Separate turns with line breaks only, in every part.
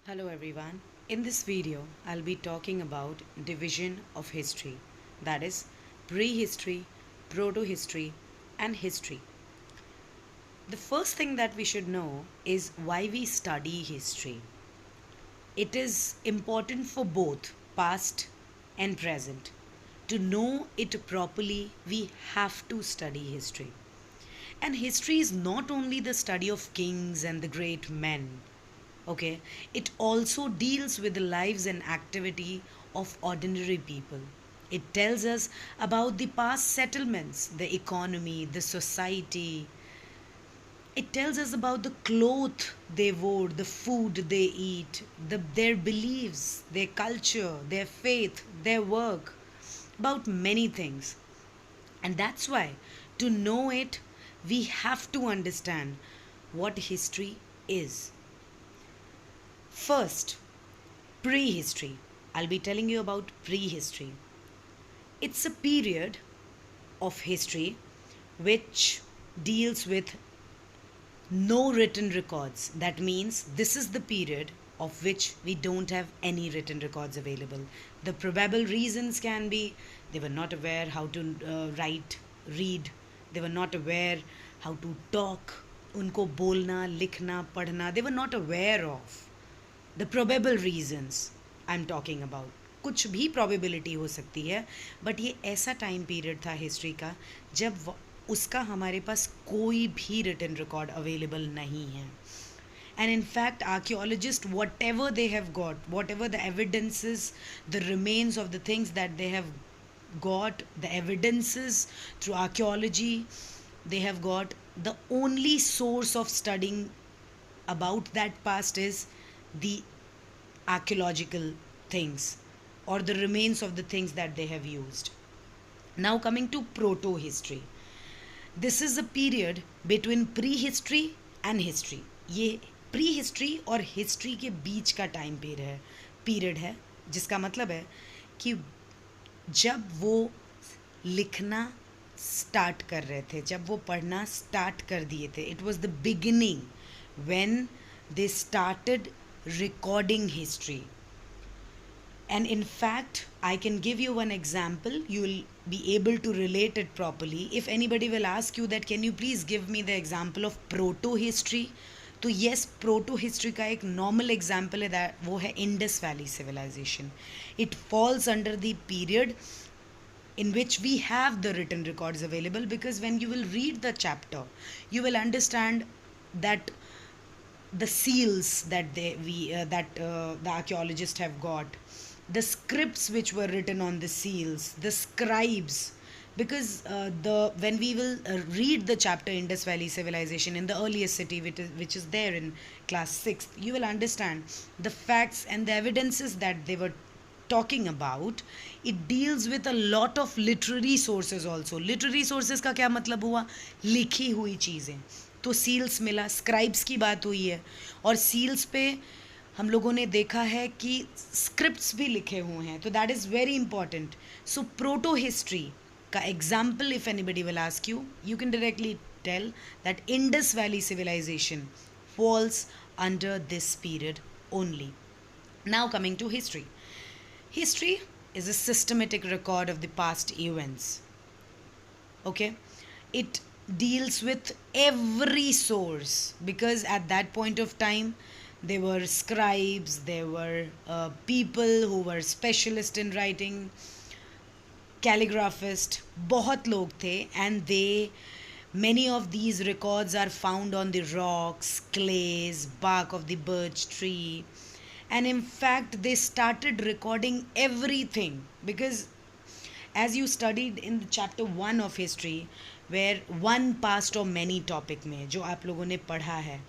Hello everyone. In this video, I'll be talking about division of history, that is prehistory, proto-history and history. The first thing that we should know is why we study history. It is important for both past and present. To know it properly, we have to study history. And history is not only the study of kings and the great men, okay, it also deals with the lives and activity of ordinary people. It tells us about the past settlements, the economy, the society. It tells us about the clothes they wore, the food they eat, their beliefs, their culture, their faith, their work, about many things. And that's why, to know it, we have to understand what history is. First, prehistory. I'll be telling you about prehistory. It's a period of history which deals with no written records. That means this is the period of which we don't have any written records available. The probable reasons can be they were not aware how to write, read, they were not aware how to talk, उनको बोलना लिखना पढ़ना they were not aware of the probable reasons I'm talking about. कुछ भी probability हो सकती है but ये ऐसा टाइम पीरियड था हिस्ट्री का जब उसका हमारे पास कोई भी रिटन रिकॉर्ड अवेलेबल नहीं है. And in fact, archaeologists, whatever they have got, whatever the evidences, the remains of the things that they have got, the evidences through archaeology, they have got the only source of studying about that past is the archaeological things or the remains of the things that they have used. Now, coming to proto history, this is a period between prehistory and history. ये pre history और history के बीच का time period है जिसका मतलब है कि जब वो लिखना स्टार्ट कर रहे थे, जब वो पढ़ना स्टार्ट कर दिए थे, it was the beginning when they started recording history. And in fact, I can give you one example. You will be able to relate it properly. If anybody will ask you that, can you please give me the example of proto history? तो yes, proto history का एक normal example है that वो है Indus Valley civilization. It falls under the period in which we have the written records available, because when you will read the chapter, you will understand that the seals that the archaeologists have got, the scripts which were written on the seals, the scribes, because the when we will read the chapter Indus Valley civilization in the earliest city which is there in class 6th, you will understand the facts and the evidences that they were talking about. It deals with a lot of literary sources also. Literary sources का क्या मतलब हुआ? लिखी हुई चीज़ें. तो seals मिला, scribes की बात हुई है और सील्स पे हम लोगों ने देखा है कि स्क्रिप्ट्स भी लिखे हुए हैं. तो that is very important. So proto history का example if anybody will ask you, you can directly tell that Indus valley civilisation falls under this period only. Now coming to history. History is a systematic record of the past events. Okay? It deals with every source because at that point of time there were scribes, there were people who were specialists in writing, calligraphists, बहुत लोग थे, and many of these records are found on the rocks, clays, bark of the birch tree. And in fact, they started recording everything because as you studied in the chapter 1 of history, where one past or many topic में जो आप लोगों ने पढ़ा है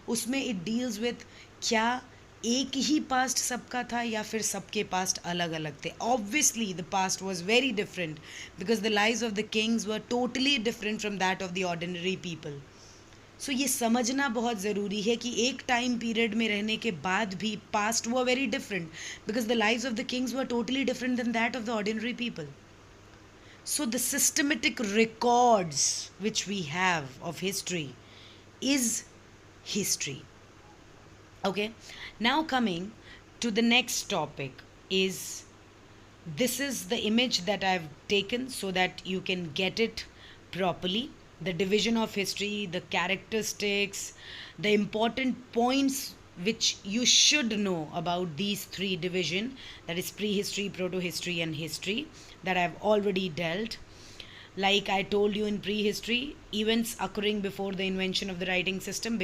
उसमें it deals with क्या एक ही past सबका था या फिर सबके past अलग अलग थे. Obviously the past was very different because the lives of the kings were totally different from that of the ordinary people. सो ये समझना बहुत ज़रूरी है कि एक टाइम पीरियड में रहने के बाद भी पास्ट हुआ very different because the lives of the kings were totally different than that of the ordinary people. So the systematic records which we have of history is history. Okay, now coming to the next topic is, this is the image that I've taken so that you can get it properly. The division of history, the characteristics, the important points which you should know about these three division, that is prehistory, proto-history and history, that I've already dealt. Like I told you in prehistory, events occurring before the invention of the writing system,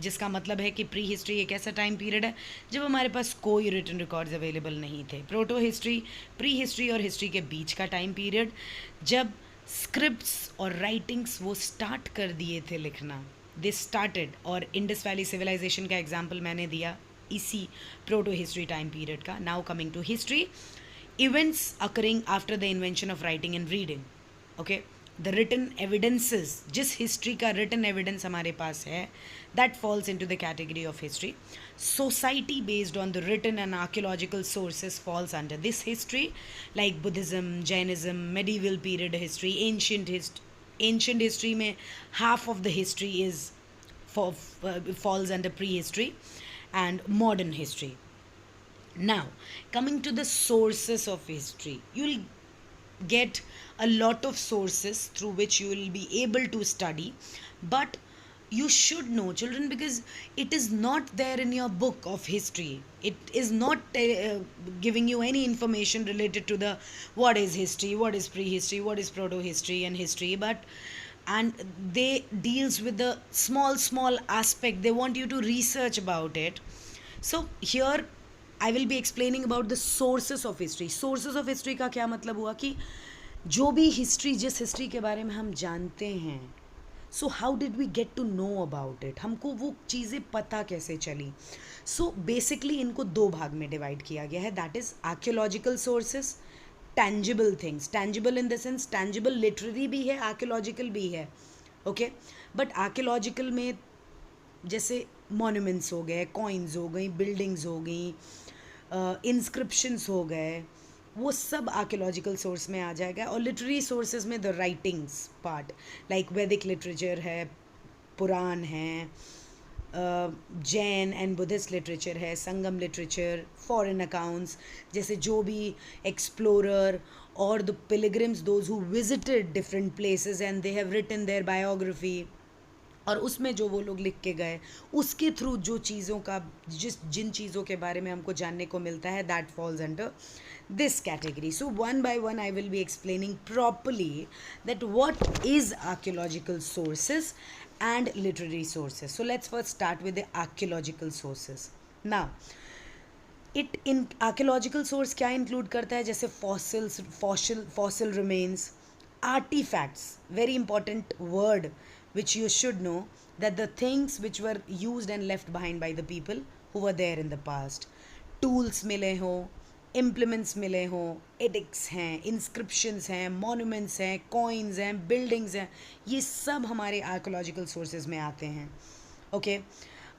जिसका मतलब है कि pre history एक ऐसा time period है जब हमारे पास कोई रिटन रिकॉर्ड्स अवेलेबल नहीं थे. प्रोटो हिस्ट्री, प्री हिस्ट्री और हिस्ट्री के बीच का टाइम पीरियड जब स्क्रिप्ट्स और राइटिंग्स वो स्टार्ट कर दिए थे लिखना, दिस स्टार्टेड. और इंडस वैली सिविलाइजेशन का एग्जाम्पल मैंने दिया इसी प्रोटो हिस्ट्री टाइम पीरियड का. Now coming to history, events occurring after the invention of writing and reading. Okay, the written evidences, जिस हिस्ट्री का रिटन एविडेंस हमारे पास है, that falls into the category of history. Society based on the written and archaeological sources falls under this history, like Buddhism, Jainism, medieval period history, ancient history में half of the history is falls under prehistory, and modern history. Now coming to the sources of history, you'll get a lot of sources through which you will be able to study, but you should know, children, because it is not there in your book of history. It is not giving you any information related to the what is history, what is prehistory, what is proto history and history, but and they deals with the small aspect. They want you to research about it. So here I will be explaining about the sources of history. Sources of history का क्या मतलब हुआ कि जो भी history, जिस history के बारे में हम जानते हैं, so how did we get to know about it, हमको वो चीज़ें पता कैसे चली. सो बेसिकली इनको दो भाग में डिवाइड किया गया है, that is archaeological sources, tangible things. Tangible in the sense, tangible literary भी है, आर्कियोलॉजिकल भी है. ओके, बट आर्कियोलॉजिकल में जैसे मॉन्यूमेंट्स हो गए, कॉइन्स हो गई, बिल्डिंग्स हो गई, इंस्क्रिप्शंस हो गए, वो सब आर्कियोलॉजिकल सोर्स में आ जाएगा. और लिटरेरी सोर्सेज में द राइटिंग्स पार्ट, लाइक वैदिक लिटरेचर है, पुराण है, जैन एंड बुद्धिस्ट लिटरेचर है, संगम लिटरेचर, फॉरेन अकाउंट्स, जैसे जो भी एक्सप्लोरर और the pilgrims, those who visited different places and they have written their biography, और उसमें जो वो लोग लिख के गए, उसके थ्रू जो चीज़ों का, जिन चीज़ों के बारे में हमको जानने को मिलता है, that falls under this category. So one by one I will be explaining properly that what is archaeological sources and literary sources. So let's first start with the archaeological sources. Now it in archaeological source क्या include करता है, जैसे fossil remains, artifacts, very important word which you should know, that the things which were used and left behind by the people who were there in the past. tools मिले हो, implements मिले हों, addicts हैं, inscriptions हैं, monuments हैं, coins हैं, buildings हैं, ये सब हमारे आर्कोलॉजिकल सोर्सेज में आते हैं. ओके,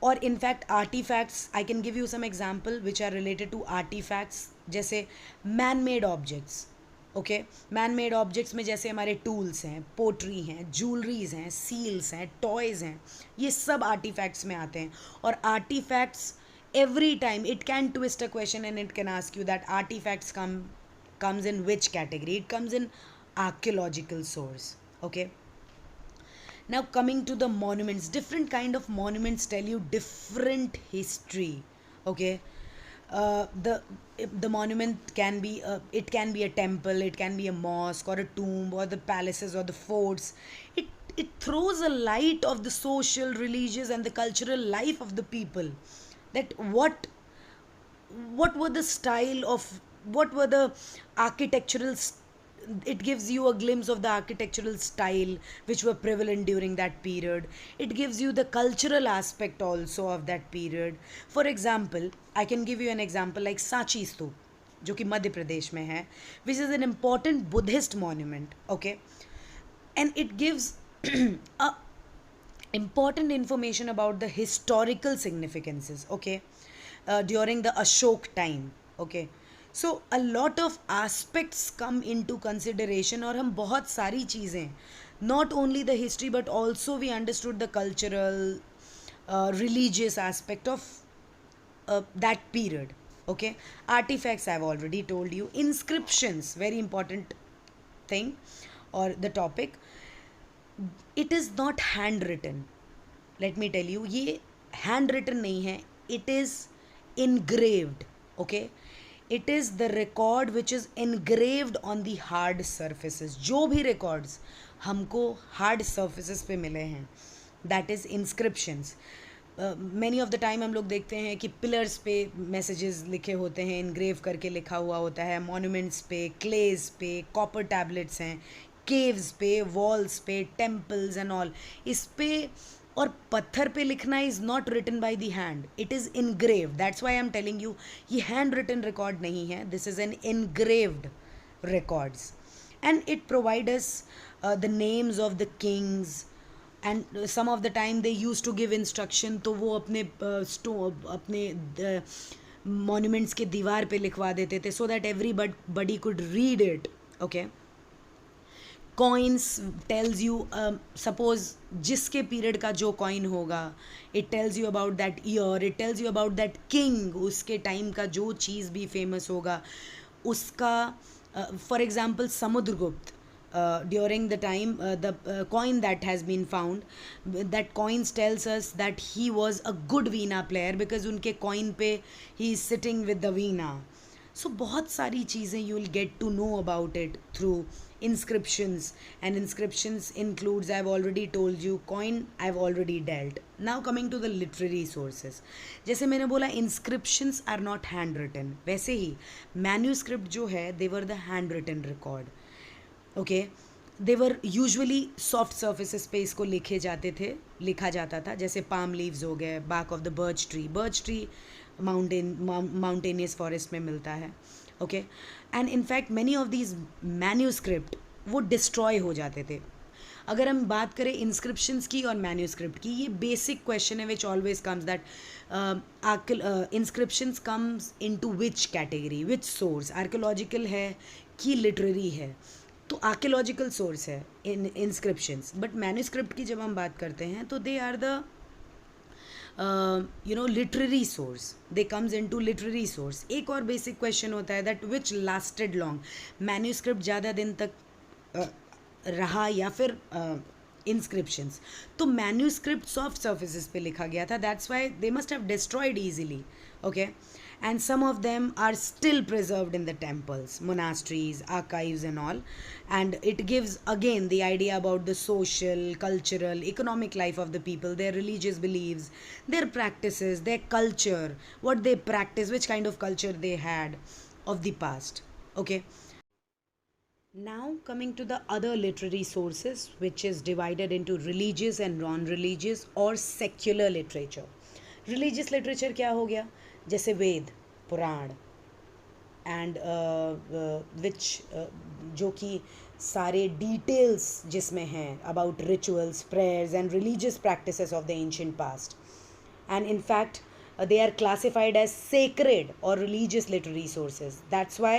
और in fact artefacts, I can give you some example which are related to artefacts, जैसे man made objects. Okay, man made objects में जैसे हमारे टूल्स हैं, पोट्री हैं, ज्वेलरीज हैं, सील्स हैं, टॉयज़ हैं, ये सब आर्टिफैक्ट्स में आते हैं. और artefacts every time it can twist a question and it can ask you that artifacts comes in which category. It comes in archaeological source. Okay, now coming to the monuments, different kind of monuments tell you different history. Okay, the monument can be it can be a temple, it can be a mosque or a tomb or the palaces or the forts. It throws a light of the social, religious and the cultural life of the people, that what were the style of, what were the architectural it gives you a glimpse of the architectural style which were prevalent during that period. It gives you the cultural aspect also of that period. For example, I can give you an example like Sanchi stupa जो कि मध्य प्रदेश में है, which is an important Buddhist monument. Okay, and it gives a important information about the historical significances. Okay, during the Ashok time. Okay, so a lot of aspects come into consideration, और हम बहुत सारी चीज़ें, not only the history but also we understood the cultural, religious aspect of that period. Okay, artifacts I've already told you. Inscriptions, very important thing or the topic. It is not handwritten. Let me tell you, ये handwritten नहीं है. It is engraved. Okay, it is the record which is engraved on the hard surfaces. जो भी records हमको hard surfaces पे मिले हैं, that is inscriptions. Many of the time हम लोग देखते हैं कि पिलर्स पे मैसेजेस लिखे होते हैं, इनग्रेव करके लिखा हुआ होता है, मॉन्यूमेंट्स पे, क्लेज पे, कॉपर टैबलेट्स हैं, केव्स पे, वॉल्स पे, टेम्पल्स एंड ऑल. इस पे और पत्थर पे लिखना is not written by the hand, it is engrave. That's why I am telling you, ये हैंड रिटन रिकॉर्ड नहीं है, this is an engraved records. And it provide us the names of the kings. And some of the time they use to give instruction, तो वो अपने अपने monuments के दीवार पे लिखवा देते थे so that everybody could read it. Okay, coins tells you, suppose जिसके पीरियड का जो कॉइन होगा, it tells you about that year, it tells you about that king, उसके टाइम का जो चीज़ भी फेमस होगा उसका. For example Samudragupta, during the time, the coin that has been found, that coins tells us that he was a good veena player because उनके coin पे he is sitting with the veena. So बहुत सारी चीज़ें you will get to know about it through inscriptions, and inscriptions includes, I've already told you, coin I've already dealt. Now coming to the literary sources, जैसे मैंने बोला inscriptions are not handwritten, वैसे ही manuscript जो है they were the handwritten record. Okay, they were usually soft surfaces पे इसको लिखा जाता था, जैसे पाम लीव्स हो गए, bark of the birch tree mountainous forest में मिलता है. Okay, and in fact many of these manuscript वो डिस्ट्रॉय हो जाते थे. अगर हम बात करें इंस्क्रिप्शंस की और मैन्यूस्क्रिप्ट की, ये बेसिक क्वेश्चन है which always comes that inscriptions comes into which category, which source, archaeological है कि लिटरेरी है. तो आर्कियोलॉजिकल सोर्स है इन इंस्क्रिप्शंस, बट मैन्यूस्क्रिप्ट की जब हम बात करते हैं तो they are the literary source, they comes into literary source. एक और बेसिक क्वेश्चन होता है that which lasted long, manuscript ज़्यादा दिन तक रहा या फिर इंस्क्रिप्शंस. तो मैन्यूस्क्रिप्ट सॉफ्ट सर्फेसिस पे लिखा गया था, that's why they must have destroyed easily. Okay, and some of them are still preserved in the temples, monasteries, archives and all, and it gives again the idea about the social, cultural, economic life of the people, their religious beliefs, their practices, their culture, what they practice, which kind of culture they had of the past. Okay, now coming to the other literary sources, which is divided into religious and non-religious or secular literature. Religious literature क्या हो गया, जैसे वेद, पुराण and which जो कि सारे details जिसमें हैं about rituals, prayers and religious practices of the ancient past, and in fact they are classified as sacred or religious literary sources. That's why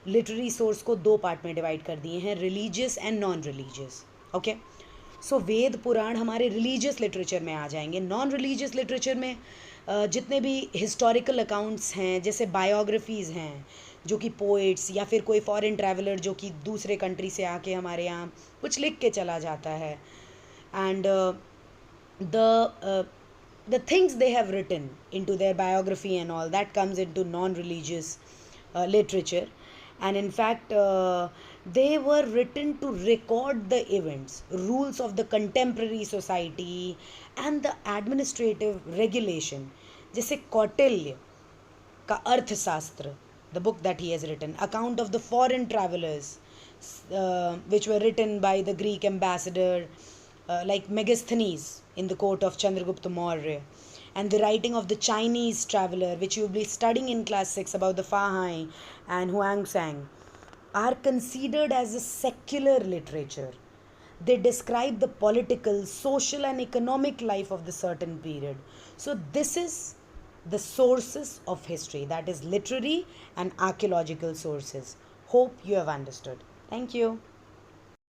literary source को दो पार्ट में डिवाइड कर दिए हैं, religious and non-religious. Okay, सो वेद पुराण हमारे religious literature में आ जाएंगे. Non religious literature में जितने भी हिस्टोरिकल अकाउंट्स हैं, जैसे बायोग्राफीज़ हैं, जो कि पोइट्स या फिर कोई फॉरेन ट्रैवलर जो कि दूसरे कंट्री से आके हमारे यहाँ कुछ लिख के चला जाता है, and the things they have written into their biography and all that comes into non-religious literature. And in fact they were written to record the events, rules of the contemporary society and the administrative regulation. जैसे कौटिल्य का अर्थशास्त्र, the book that he has written, account of the foreign travelers which were written by the Greek ambassador like Megasthenes in the court of Chandragupta Maurya, and the writing of the Chinese traveler, which you will be studying in class 6 about the Fa Hai and Huang Sang, are considered as a secular literature. They describe the political, social and economic life of the certain period. So this is the sources of history, that is literary and archaeological sources. Hope you have understood. Thank you.